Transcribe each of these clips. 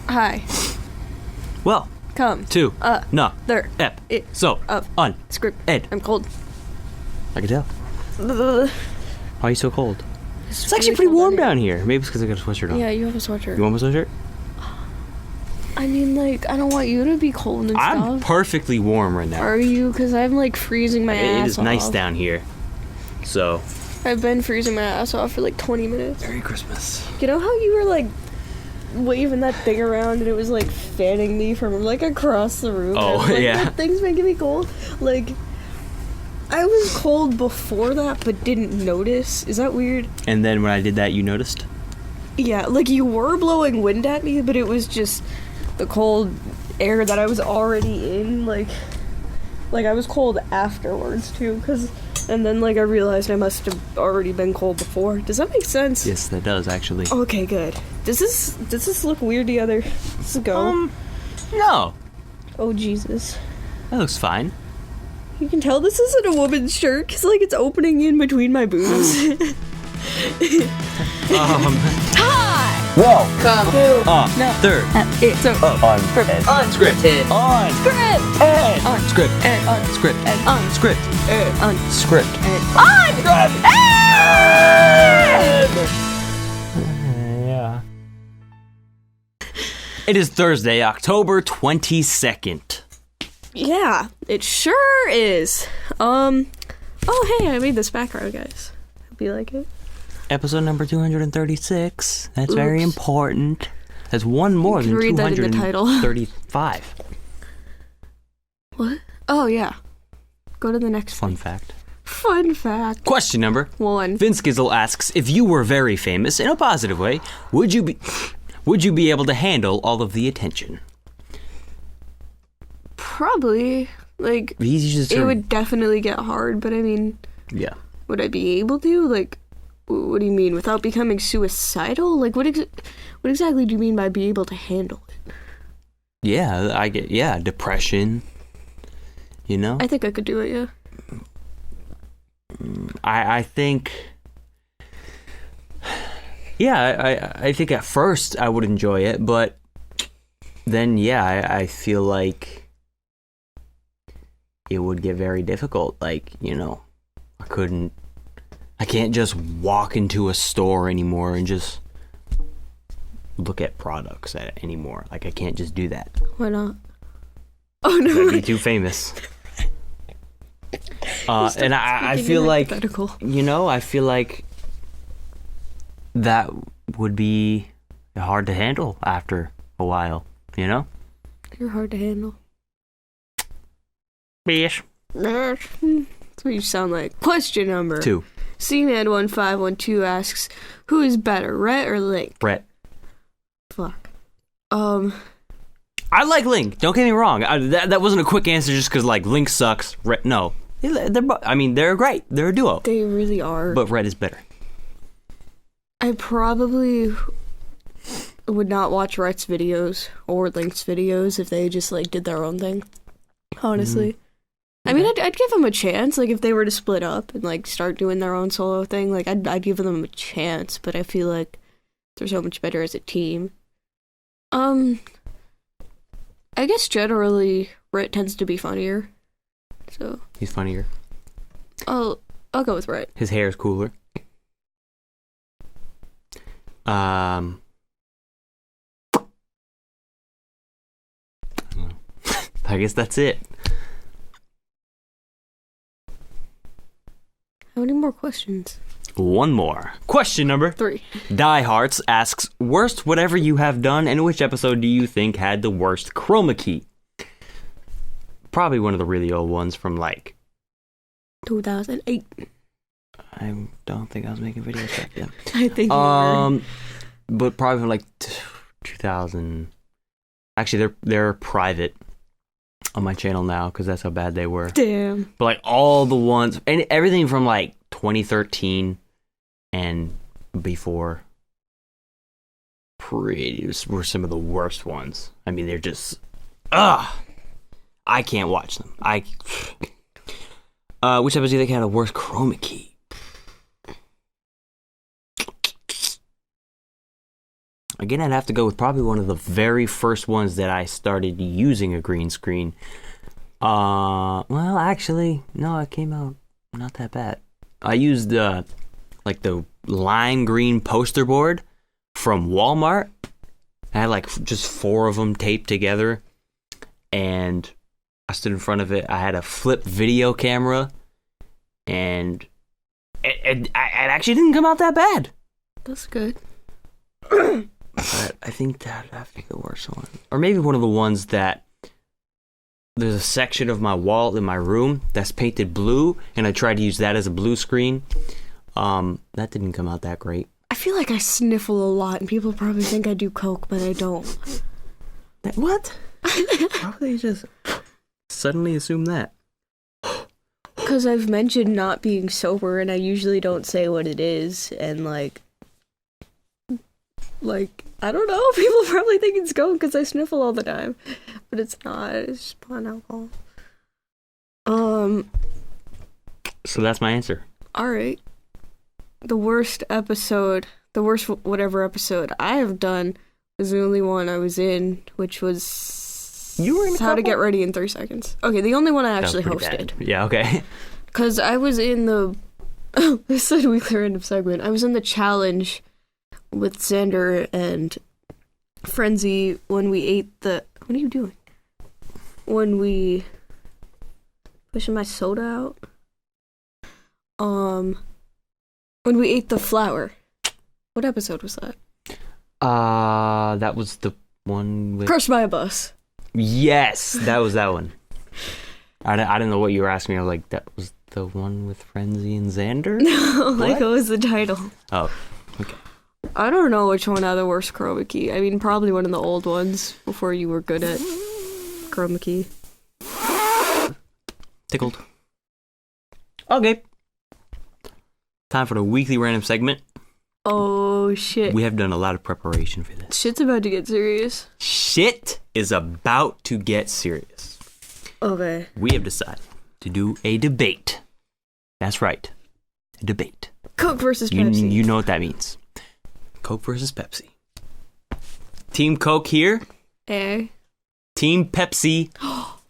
Hi. Well, Come. To. No. There. Ep. It. So. Of. Un. Script. Ed. I'm cold. I can tell. Ugh. Why are you so cold? It's actually pretty warm down here. Maybe it's because I got a sweatshirt on. Yeah, you have a sweatshirt. You want my sweatshirt? I mean, like, I don't want you to be cold and I'm stuff. perfectly warm right now. Are you? Because I'm, like, freezing my ass off. It is nice down here. So. I've been freezing my ass off for, like, 20 minutes. Merry Christmas. You know how you were, like, waving that thing around and it was, like, fanning me from, like, across the room? Oh, like, yeah. That thing's making me cold. Like, I was cold before that but didn't notice. Is that weird? And then when I did that, you noticed? Yeah, like, you were blowing wind at me, but it was just the cold air that I was already in. Like I was cold afterwards, too, and then, like, I realized I must have already been cold before. Does that make sense? Yes, that does, actually. Okay, good. Does this look weird to you other? Let's go. No. Oh, Jesus. That looks fine. You can tell this isn't a woman's shirt, because, like, it's opening in between my boobs. Hi! Welcome Two. No. Third. So, Unscripted. Unscripted. Unscripted. Unscripted. Unscripted. Unscripted. Script. Yeah. It is Thursday, October 22nd. Yeah, it sure is. Oh, hey, I made this background, guys. Hope you like it. Episode number 236. That's very Oops. important. That's one more You than can read that in the title. 235. What? Oh, yeah. Go to the next Fun one. fact. Fun fact. Question number 1. Vince Gizzle asks, if you were very famous in a positive way, would you be able to handle all of the attention? Probably. Like, He's just it would definitely get hard, but I mean, yeah. would I be able to? Like, what do you mean? Without becoming suicidal? Like, what exactly do you mean by be able to handle it? Yeah, I get depression. You know? I think I could do it, yeah. I think I think at first I would enjoy it, but then I feel like it would get very difficult. Like, you know, I can't just walk into a store anymore and just look at products anymore. Like, I can't just do that. Why not? Oh, no. I'd be too famous. And I feel like, you know, I feel like that would be hard to handle after a while, you know? You're hard to handle. Bish. That's what you sound like. Question number 2. Cman1512 asks, who is better, Rhett or Link? Brett. Fuck. I like Link. Don't get me wrong. That wasn't a quick answer just because, like, Link sucks. Rhett, no. They're great. They're a duo. They really are. But Rhett is better. I probably would not watch Rhett's videos or Link's videos if they just, like, did their own thing. Honestly. I mean, I'd give them a chance, like, if they were to split up and, like, start doing their own solo thing. Like, I'd give them a chance, but I feel like they're so much better as a team. I guess generally Rhett tends to be funnier. So He's funnier. I'll go with Rhett. His hair is cooler. I guess that's it. How many more questions? One more. Question number 3. Diehards asks, worst whatever you have done, and which episode do you think had the worst chroma key? Probably one of the really old ones from, like, 2008. I don't think I was making videos back then. I think you were. But probably from, like, 2000. Actually, they're private on my channel now because that's how bad they were. Damn. But, like, all the ones and everything from, like, 2013 and before were some of the worst ones. I mean, they're just I can't watch them. Which episode do you think had a worst chroma key? Again, I'd have to go with probably one of the very first ones that I started using a green screen. Well, actually, no, it came out not that bad. I used the lime green poster board from Walmart. I had like just 4 of them taped together, and I stood in front of it. I had a flip video camera, and it actually didn't come out that bad. That's good. But I think that'd have to be the worst one. Or maybe one of the ones that there's a section of my wall in my room that's painted blue, and I tried to use that as a blue screen. That didn't come out that great. I feel like I sniffle a lot, and people probably think I do coke, but I don't. What? How would they just suddenly assume that? Because I've mentioned not being sober, and I usually don't say what it is, and like, I don't know, people probably think it's coke because I sniffle all the time, but it's not, it's just plant alcohol. So that's my answer. Alright. The worst whatever episode I have done was the only one I was in, which was You were in How to Get Ready in 3 Seconds. Okay, the only one I actually hosted. Bad. Yeah, okay. Because I was in the... Oh, this is a weekly random segment. I was in the challenge with Xander and Frenzy when we ate the... What are you doing? When we... Pushing my soda out? When we ate the flour. What episode was that? That was the one with... Crushed by a Bus. Yes, that was that one. I didn't know what you were asking me. I was like, that was the one with Frenzy and Xander? No, what was the title? Oh, okay. I don't know which one had the worst chroma key. I mean, probably one of the old ones before you were good at chroma key. Tickled. Okay. Time for the weekly random segment. Oh, shit. We have done a lot of preparation for this. Shit's about to get serious. Shit is about to get serious. Okay. We have decided to do a debate. That's right. A debate. Coke versus Pepsi. You know what that means. Coke versus Pepsi. Team Coke here. Team Pepsi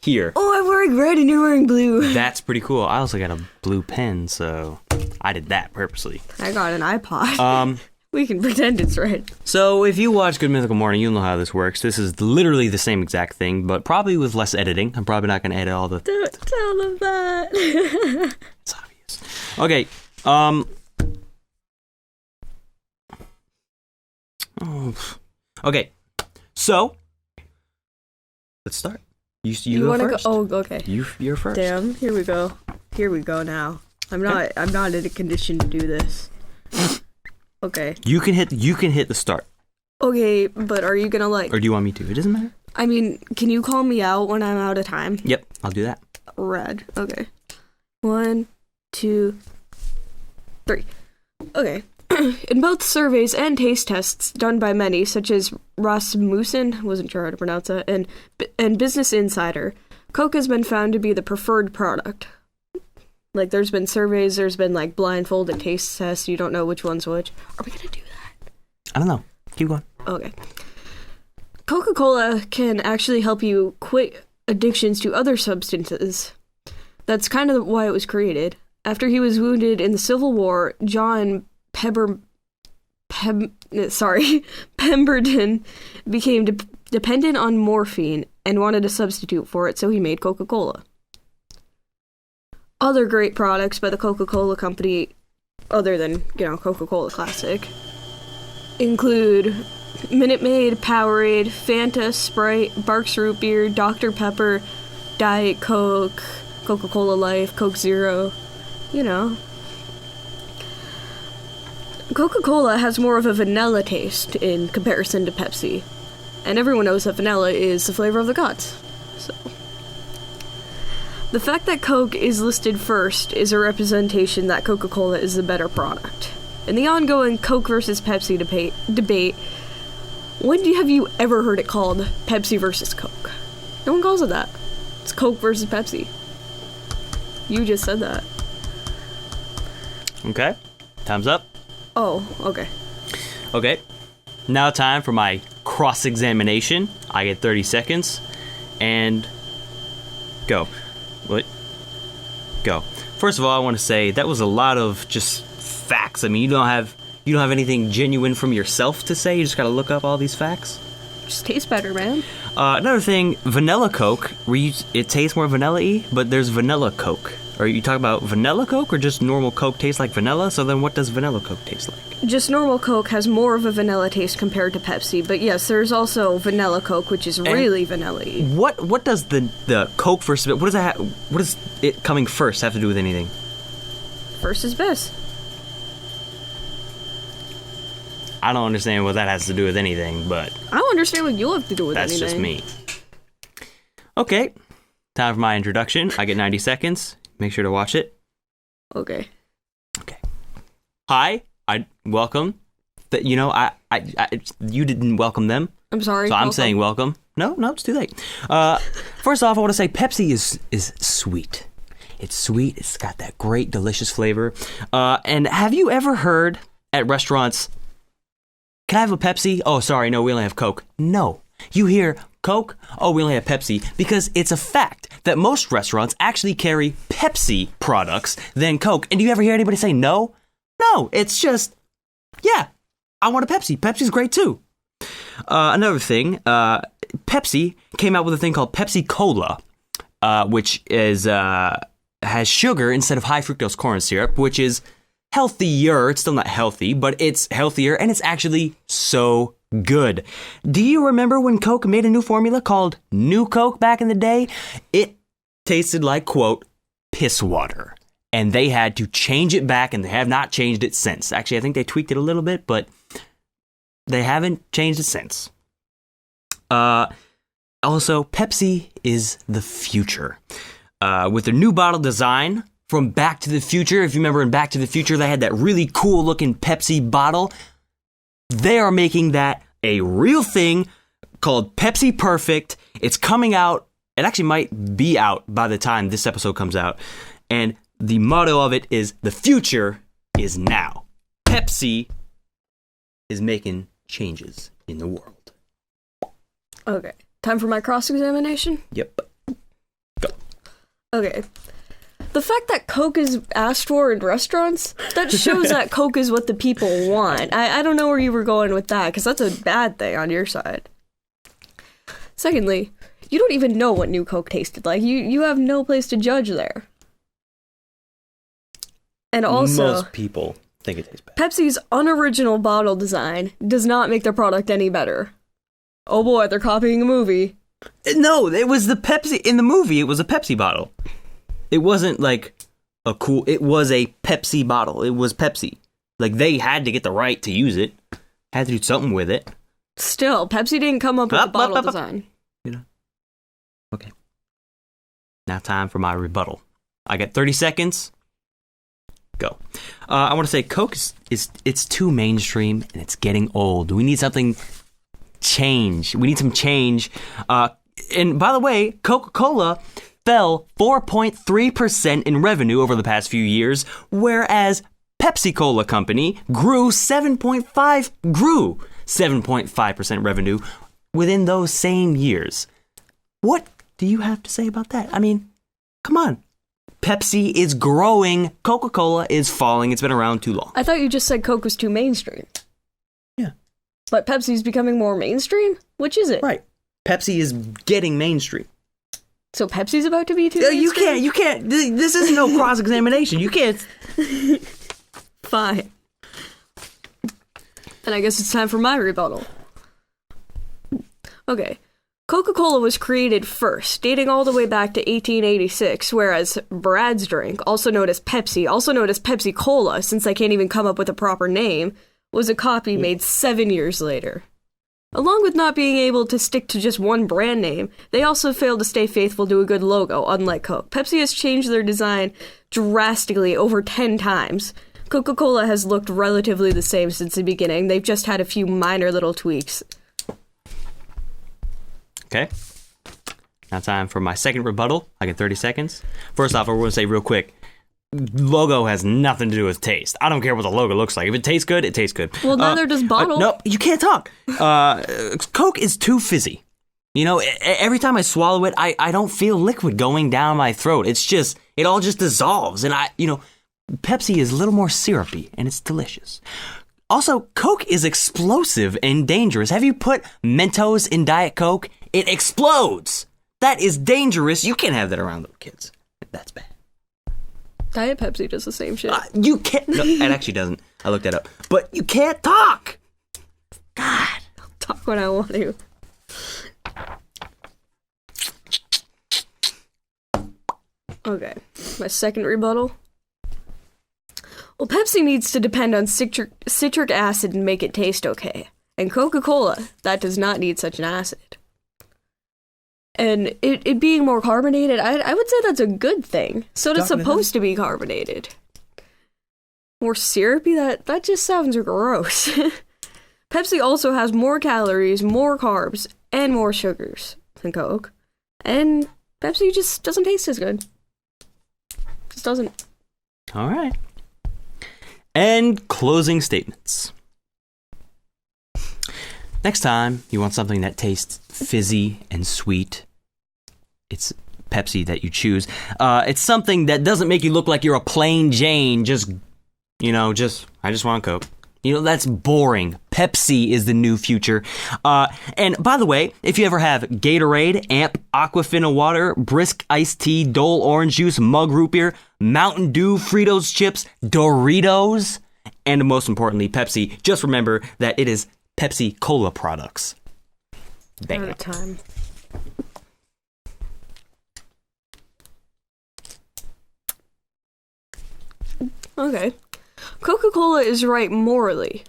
here. Oh, I'm wearing red and you're wearing blue. That's pretty cool. I also got a blue pen, so I did that purposely. I got an iPod. We can pretend it's red. So if you watch Good Mythical Morning, you'll know how this works. This is literally the same exact thing, but probably with less editing. I'm probably not going to edit all the... Don't tell them that. It's obvious. Okay. Okay. So let's start. You go first. Oh, okay. You're first. Damn. Here we go. Here we go now. I'm not in a condition to do this. Okay. You can hit the start. Okay, but are you gonna like... Or do you want me to? It doesn't matter. I mean, can you call me out when I'm out of time? Yep, I'll do that. Red. Okay. 1, 2, 3. Okay. In both surveys and taste tests done by many, such as Rasmussen, wasn't sure how to pronounce that, and Business Insider, Coke has been found to be the preferred product. Like, there's been surveys, there's been, like, blindfolded taste tests, you don't know which one's which. Are we gonna do that? I don't know. Keep going. Okay. Coca-Cola can actually help you quit addictions to other substances. That's kind of why it was created. After he was wounded in the Civil War, John Pemberton became dependent on morphine and wanted a substitute for it, so he made Coca-Cola. Other great products by the Coca-Cola Company, other than, Coca-Cola Classic, include Minute Maid, Powerade, Fanta, Sprite, Barks Root Beer, Dr. Pepper, Diet Coke, Coca-Cola Life, Coke Zero, Coca-Cola has more of a vanilla taste in comparison to Pepsi, and everyone knows that vanilla is the flavor of the gods, so... The fact that Coke is listed first is a representation that Coca-Cola is the better product. In the ongoing Coke versus Pepsi debate, when have you ever heard it called Pepsi versus Coke? No one calls it that. It's Coke versus Pepsi. You just said that. Okay. Time's up. Oh, okay. Okay. Now time for my cross-examination. I get 30 seconds. And go. What? Go. First of all, I want to say that was a lot of just facts. I mean, you don't have anything genuine from yourself to say. You just got to look up all these facts. Just tastes better, man. Another thing, vanilla Coke, it tastes more vanilla-y, but there's vanilla Coke. Are you talking about vanilla Coke or just normal Coke tastes like vanilla? So then what does vanilla Coke taste like? Just normal Coke has more of a vanilla taste compared to Pepsi, but yes, there's also vanilla Coke, which is really vanilla-y. What does the Coke versus... What does it coming first have to do with anything? First is best. I don't understand what that has to do with anything, but... I don't understand what you have to do with that's anything. That's just me. Okay, time for my introduction. I get 90 seconds. Make sure to watch it. Okay. Hi, welcome. You didn't welcome them. I'm sorry. So I'm saying welcome. No, it's too late. First off, I want to say Pepsi is sweet. It's sweet. It's got that great, delicious flavor. And have you ever heard at restaurants, can I have a Pepsi? Oh, sorry, no, we only have Coke. No. You hear Coke? Oh, we only have Pepsi. Because it's a fact that most restaurants actually carry Pepsi products than Coke. And do you ever hear anybody say no? No, it's just, yeah, I want a Pepsi. Pepsi's great too. Another thing, Pepsi came out with a thing called Pepsi Cola, which has sugar instead of high fructose corn syrup, which is healthier. It's still not healthy, but it's healthier, and it's actually so good. Do you remember when Coke made a new formula called New Coke back in the day? It tasted like, quote, piss water. And they had to change it back, and they have not changed it since. Actually, I think they tweaked it a little bit, but they haven't changed it since. Also, Pepsi is the future. With their new bottle design from Back to the Future, if you remember in Back to the Future, they had that really cool looking Pepsi bottle. They are making that a real thing called Pepsi Perfect. It's coming out. It actually might be out by the time this episode comes out. And the motto of it is, the future is now. Pepsi is making changes in the world. Okay. Time for my cross-examination? Yep. Go. Okay. The fact that Coke is asked for in restaurants, that shows that Coke is what the people want. I don't know where you were going with that, because that's a bad thing on your side. Secondly, you don't even know what new Coke tasted like. You have no place to judge there. And also, most people think it tastes bad. Pepsi's unoriginal bottle design does not make their product any better. Oh boy, they're copying a movie. No, it was the Pepsi in the movie. It was a Pepsi bottle. It wasn't like it was a Pepsi bottle. It was Pepsi. Like, they had to get the right to use it. Had to do something with it. Still, Pepsi didn't come up with the bottle design. You know. Okay. Now time for my rebuttal. I got 30 seconds. Go. I want to say Coke it's too mainstream and it's getting old. We need something change. We need some change. And by the way, Coca-Cola fell 4.3% in revenue over the past few years, whereas Pepsi Cola Company grew 7.5% revenue within those same years. What do you have to say about that? I mean, come on. Pepsi is growing. Coca-Cola is falling. It's been around too long. I thought you just said Coke was too mainstream. Yeah. But Pepsi's becoming more mainstream? Which is it? Right. Pepsi is getting mainstream. So Pepsi's about to be too mainstream? You can't. This is no cross-examination. You can't. Fine. Then I guess it's time for my rebuttal. Okay. Coca-Cola was created first, dating all the way back to 1886, whereas Brad's drink, also known as Pepsi, also known as Pepsi Cola, since I can't even come up with a proper name, was a copy made 7 years later. Along with not being able to stick to just one brand name, they also failed to stay faithful to a good logo, unlike Coke. Pepsi has changed their design drastically over 10 times. Coca-Cola has looked relatively the same since the beginning. They've just had a few minor little tweaks. Okay. Now time for my second rebuttal. I get 30 seconds. First off, I want to say real quick, logo has nothing to do with taste. I don't care what the logo looks like. If it tastes good, it tastes good. Well, neither does bottle. No, you can't talk. Coke is too fizzy. You know, every time I swallow it, I don't feel liquid going down my throat. It all just dissolves. And Pepsi is a little more syrupy, and it's delicious. Also, Coke is explosive and dangerous. Have you put Mentos in Diet Coke? It explodes. That is dangerous. You can't have that around little kids. That's bad. Diet Pepsi does the same shit. You can't. No, it actually doesn't. I looked that up. But you can't talk. God. I'll talk when I want to. Okay, my second rebuttal. Well, Pepsi needs to depend on citric acid and make it taste okay. And Coca-Cola, that does not need such an acid. And it being more carbonated, I would say that's a good thing. Soda's supposed to be carbonated. More syrupy, that just sounds gross. Pepsi also has more calories, more carbs, and more sugars than Coke. And Pepsi just doesn't taste as good. Just doesn't. All right. And closing statements. Next time you want something that tastes fizzy and sweet, it's Pepsi that you choose. It's something that doesn't make you look like you're a plain Jane. I just want Coke. That's boring. Pepsi is the new future. And by the way, if you ever have Gatorade, Amp, Aquafina water, Brisk iced tea, Dole orange juice, Mug root beer, Mountain Dew, Fritos chips, Doritos, and most importantly, Pepsi, just remember that it is Pepsi Cola products. Bam. Out of time. Okay. Coca-Cola is right morally.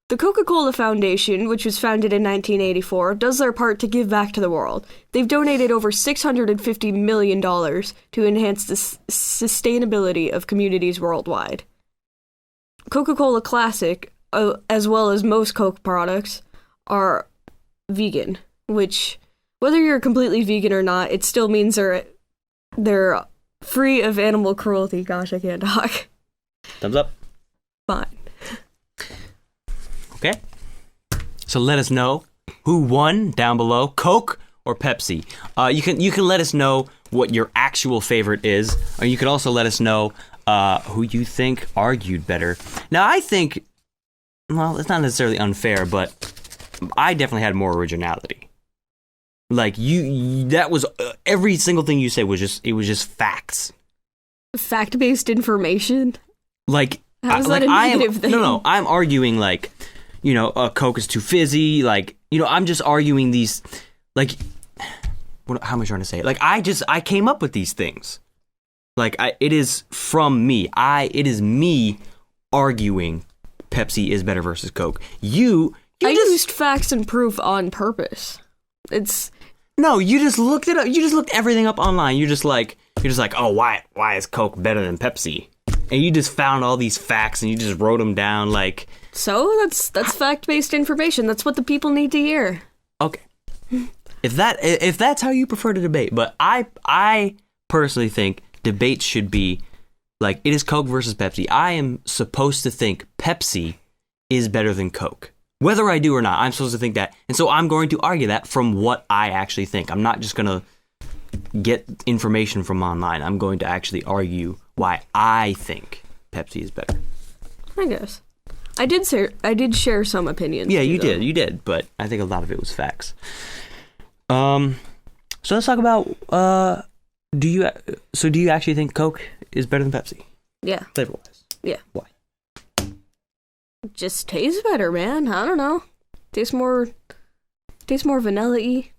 The Coca-Cola Foundation, which was founded in 1984, does their part to give back to the world. They've donated over $650 million to enhance the sustainability of communities worldwide. Coca-Cola Classic, as well as most Coke products, are vegan, which, whether you're completely vegan or not, it still means they're free of animal cruelty. Gosh, I can't talk. Thumbs up. Fine. Okay. So let us know who won down below, Coke or Pepsi. You can let us know what your actual favorite is, or you can also let us know who you think argued better. Now, I think, well, it's not necessarily unfair, but I definitely had more originality. Like that was every single thing you said was just facts. Fact-based information. Like, how's that a negative thing? No, I'm arguing Coke is too fizzy. I'm just arguing these, how am I trying to say it? I came up with these things. It is from me. It is me arguing Pepsi is better versus Coke. I used facts and proof on purpose. No, you just looked it up. You just looked everything up online. You're just like, oh, why is Coke better than Pepsi? And you just found all these facts and you just wrote them down So that's fact-based information. That's what the people need to hear. Okay. If that's how you prefer to debate, but I personally think debates should be it is Coke versus Pepsi. I am supposed to think Pepsi is better than Coke. Whether I do or not, I'm supposed to think that. And so I'm going to argue that from what I actually think. I'm not just going to get information from online. I'm going to actually argue why I think Pepsi is better. I guess. I did share some opinions. Yeah, you did, but I think a lot of it was facts. So let's talk about do you actually think Coke is better than Pepsi? Yeah. Flavor-wise. Yeah. Why? Just tastes better, man. I don't know. Tastes more vanilla-y.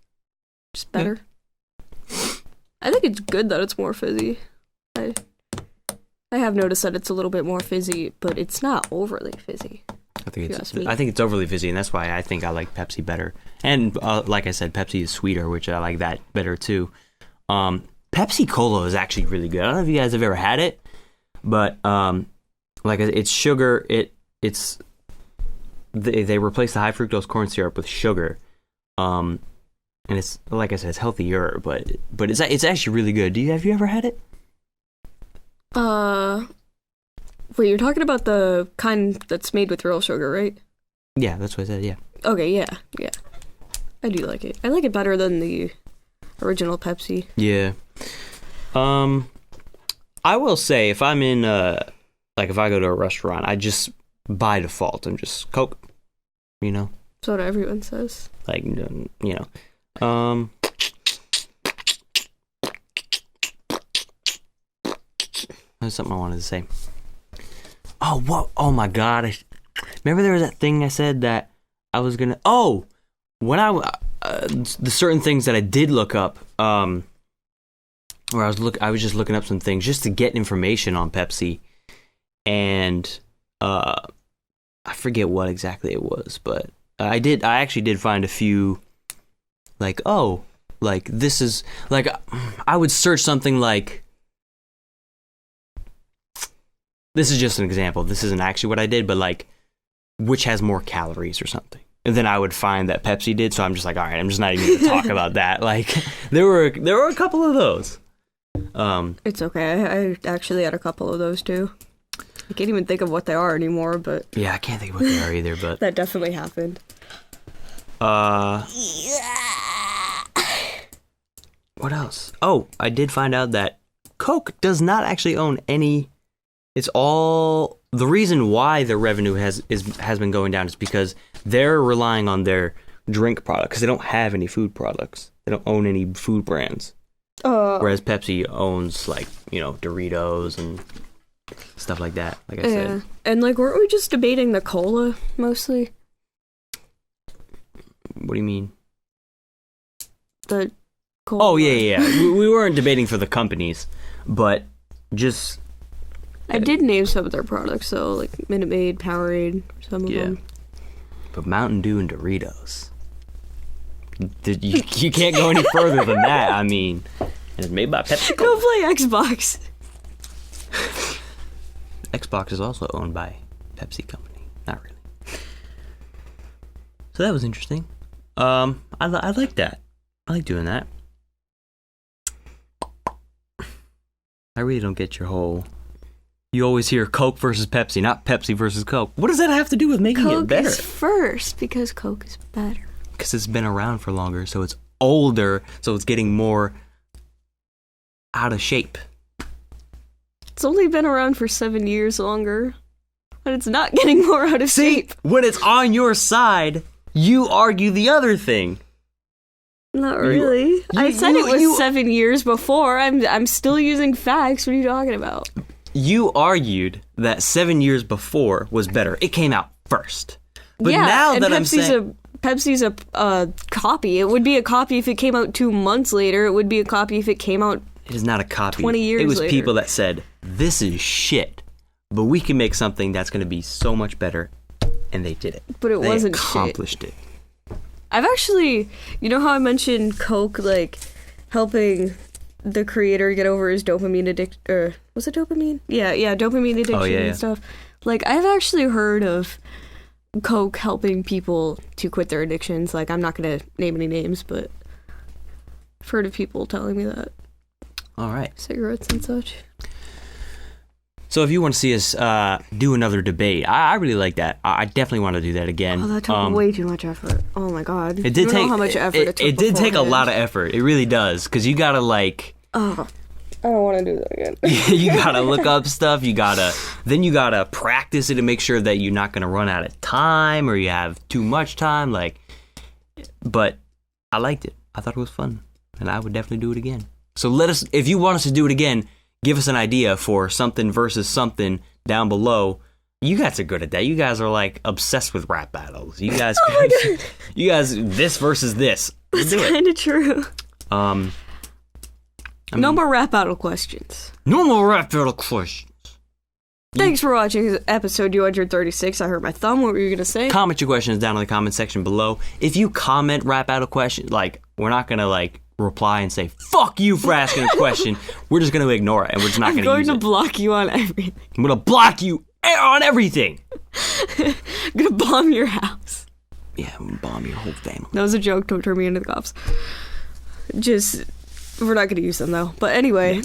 Just better. Yeah. I think it's good that it's more fizzy. I have noticed that it's a little bit more fizzy, but it's not overly fizzy. I think it's overly fizzy, and that's why I think I like Pepsi better. And like I said, Pepsi is sweeter, which I like that better too. Pepsi Cola is actually really good. I don't know if you guys have ever had it, but it's sugar. They replace the high fructose corn syrup with sugar, and it's like I said, it's healthier, but it's actually really good. Have you ever had it? Wait, you're talking about the kind that's made with real sugar, right? Yeah, that's what I said, yeah. Okay, yeah. I do like it. I like it better than the original Pepsi. Yeah. I will say, if I'm in, like, if I go to a restaurant, I just, by default, I'm just Coke, you know? That's what everyone says. Like, you know. There's something I wanted to say. Oh, what? Oh, my God. Remember there was that thing I said that I was going to... Oh! When the certain things that I did look up, where I was just looking up some things just to get information on Pepsi, and I forget what exactly it was, but I actually did find a few, like, oh, like, this is, like, I would search something like, this is just an example, this isn't actually what I did, but, like, which has more calories or something. And then I would find that Pepsi did, so I'm just like, all right, I'm just not even going to talk about that. Like, there were a couple of those. It's okay. I actually had a couple of those too. I can't even think of what they are anymore, but... Yeah, I can't think of what they are either, but... That definitely happened. What else? Oh, I did find out that Coke does not actually own any... It's all... The reason why their revenue has been going down is because they're relying on their drink product, because they don't have any food products. They don't own any food brands. Whereas Pepsi owns, like, you know, Doritos and stuff like that, like I said. And, like, weren't we just debating the cola, mostly? What do you mean? The cola. Oh, yeah. we weren't debating for the companies, but just... I did name some of their products, though, like Minute Maid, Powerade, some of them. But Mountain Dew and Doritos. You can't go any further than that. I mean, and it's made by Pepsi. Go play Xbox. Xbox is also owned by Pepsi company. Not really. So that was interesting. I like that. I like doing that. I really don't get your whole... You always hear Coke versus Pepsi, not Pepsi versus Coke. What does that have to do with making it better? Coke is first, because Coke is better. Because it's been around for longer, so it's older, so it's getting more out of shape. It's only been around for 7 years longer, but it's not getting more out of shape. When it's on your side, you argue the other thing. Not really. I said it was 7 years before. I'm still using facts. What are you talking about? You argued that 7 years before was better. It came out first. But yeah, now and that I'm saying... Pepsi's a copy. It would be a copy if it came out 2 months later. It would be a copy if it came out... It is not a copy. 20 years later. It was people that said, this is shit, but we can make something that's going to be so much better. And they did it. But it wasn't shit. They accomplished it. I've actually... You know how I mentioned Coke, like, helping... the creator get over his dopamine addiction, was it dopamine? Yeah, dopamine addiction and stuff. Like, I've actually heard of Coke helping people to quit their addictions. Like, I'm not going to name any names, but I've heard of people telling me that. All right. Cigarettes and such. So if you want to see us do another debate, I really like that. I definitely want to do that again. Oh, that took way too much effort. Oh my god. It did take how much effort it took. It did take a lot of effort. It really does, because you gotta like. Oh, I don't want to do that again. You gotta look up stuff. You gotta practice it to make sure that you're not gonna run out of time or you have too much time. Like, but I liked it. I thought it was fun, and I would definitely do it again. So let us, if you want us to do it again, give us an idea for something versus something down below. You guys are good at that. You guys are like obsessed with rap battles. You guys, you guys, this versus this. That's kind of true. No more rap battle questions. No more rap battle questions. Thanks for watching episode 236. I hurt my thumb. What were you going to say? Comment your questions down in the comment section below. If you comment rap battle questions, like, we're not going to, like, reply and say, fuck you for asking a question. We're just going to ignore it, and we're just not going to use it. I'm going to block you on everything. I'm going to block you on everything. I'm going to bomb your house. Yeah, I'm going to bomb your whole family. That was a joke. Don't turn me into the cops. Just, we're not going to use them, though. But anyway.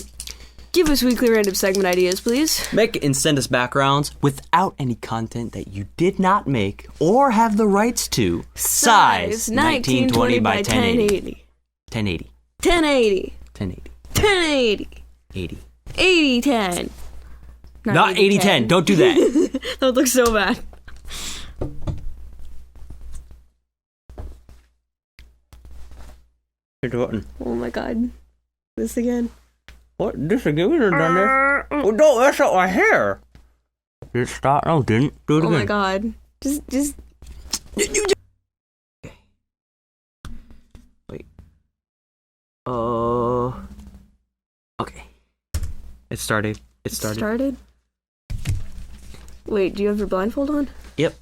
Give us weekly random segment ideas, please. Make and send us backgrounds without any content that you did not make or have the rights to. Size 1920 by 1080. 1080. 1080. 1080. 1080. 80. 8010. Not 8010. Don't do that. That would look so bad. Oh my god. This again. What? This again? We done this. Oh, don't mess up my hair. Did it stop? No, didn't. Do it again. Oh my god. Just. Okay. Wait. Okay. It started. It started. Wait, do you have your blindfold on? Yep.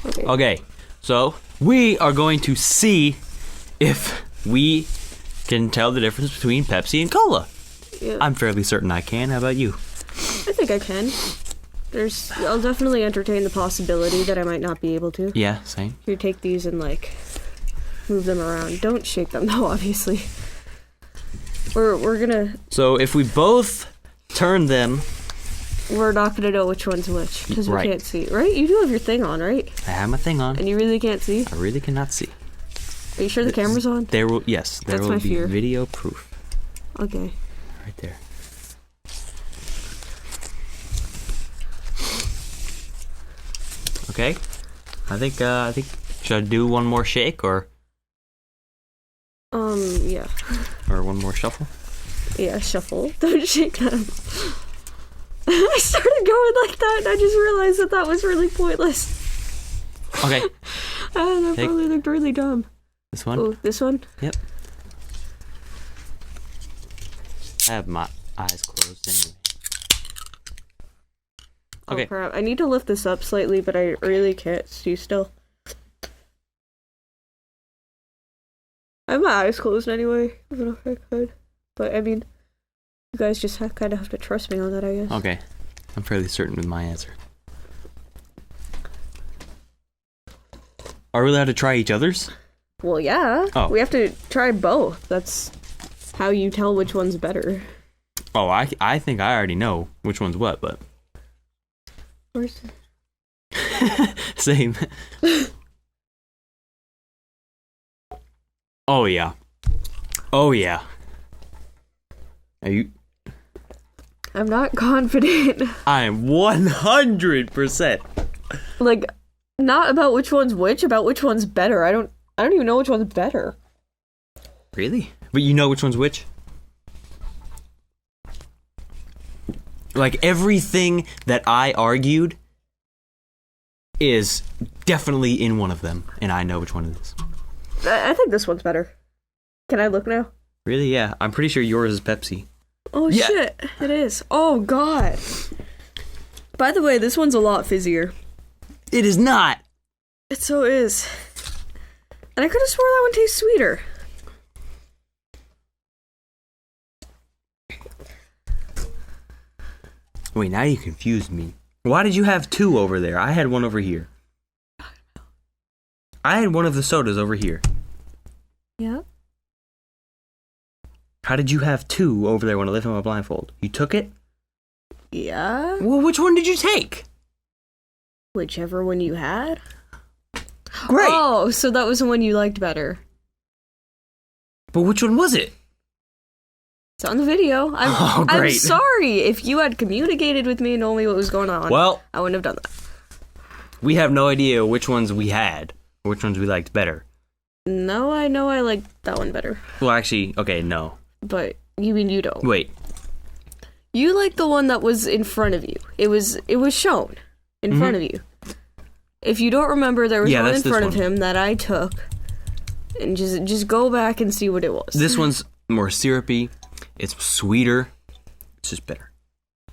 Okay. Okay. So, we are going to see if we can tell the difference between Pepsi and cola. Yeah. I'm fairly certain I can. How about you? I think I can. I'll definitely entertain the possibility that I might not be able to. Yeah, same. You take these and, like, move them around. Don't shake them, though, obviously. We're gonna... So, if we both turn them... We're not gonna know which one's which, because we Right. can't see. Right? You do have your thing on, right? I have my thing on. And you really can't see? I really cannot see. Are you sure the camera's on? There will... Yes, there That's will my be fear. video proof. Okay. Right there. Okay. I think should I do one more shake or Yeah. one more shuffle? Yeah, shuffle. Don't shake them. I started going like that, and I just realized that was really pointless. Okay. That Take- probably looked really dumb. This one? Oh, this one? Yep. I have my eyes closed anyway. Okay. Oh, crap. I need to lift this up slightly, but I really can't see still. I have my eyes closed anyway. I don't know if I could. But, I mean, you guys just kind of have to trust me on that, I guess. Okay. I'm fairly certain with my answer. Are we allowed to try each other's? Well, yeah. Oh. We have to try both. That's how you tell which one's better. Oh, I think I already know which one's what, but... Where's... Same. Oh, yeah. Oh, yeah. Are you... I'm not confident. I am 100%. Like, not about which one's which, about which one's better. I don't even know which one's better. Really? But you know which one's which? Like, everything that I argued is definitely in one of them, and I know which one it is. I think this one's better. Can I look now? Really? Yeah. I'm pretty sure yours is Pepsi. Oh, Yeah. shit. It is. Oh, God. By the way, this one's a lot fizzier. It is not! It so is. And I could have swore that one tastes sweeter. Wait, now you confused me. Why did you have two over there? I had one over here. I had one of the sodas over here. Yeah. How did you have two over there when I lifted my blindfold? You took it? Yeah. Well, which one did you take? Whichever one you had. Great! Oh, so that was the one you liked better. But which one was it? It's on the video. Oh, I'm great. sorry. If you had communicated with me and told me what was going on, Well, I wouldn't have done that. we have no idea which ones we had, or which ones we liked better. No, I know I like that one better. Well, actually, okay, no. But you mean you don't. Wait. You like the one that was in front of you. It was shown in front of you. If you don't remember, there was one in that's this front of one. him that I took. And just go back and see what it was. This one's more syrupy. It's sweeter. It's just better.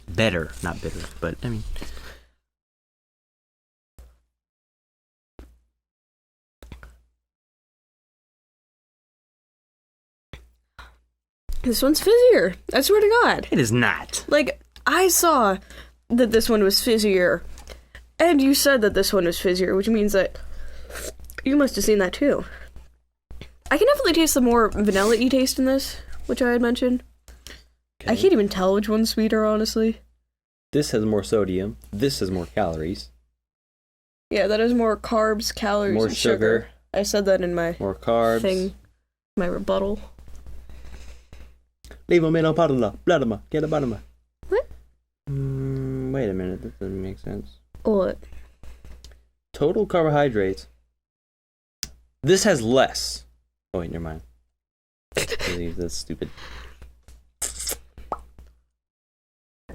Better, not bitter, but I mean... This one's fizzier. I swear to God. It is not. Like, I saw that this one was fizzier. And you said that this one was fizzier, which means that you must have seen that too. I can definitely taste the more vanilla-y taste in this, which I had mentioned. I can't even tell which one's sweeter, honestly. This has more sodium. This has more calories. Yeah, that has more carbs, calories, More and sugar. I said that in my More carbs. thing, my rebuttal. Leave them in a bottle. Blood get a bottom. What? Wait a minute. That doesn't make sense. What? Total carbohydrates. This has less. Oh, wait, never mind. That's stupid.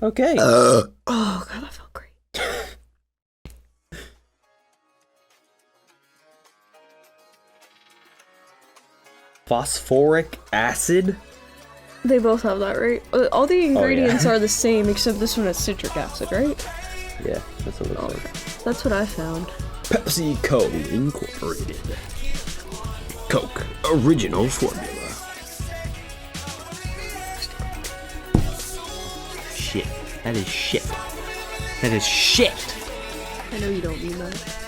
Okay. Oh, God, that felt great. Phosphoric acid? They both have that, right? All the ingredients are the same, except this one has citric acid, right? Yeah, that's what it looks like. That's what I found. Pepsi Co. Incorporated. Coke. Original formula. Shit. That is shit. That is shit! I know you don't mean that.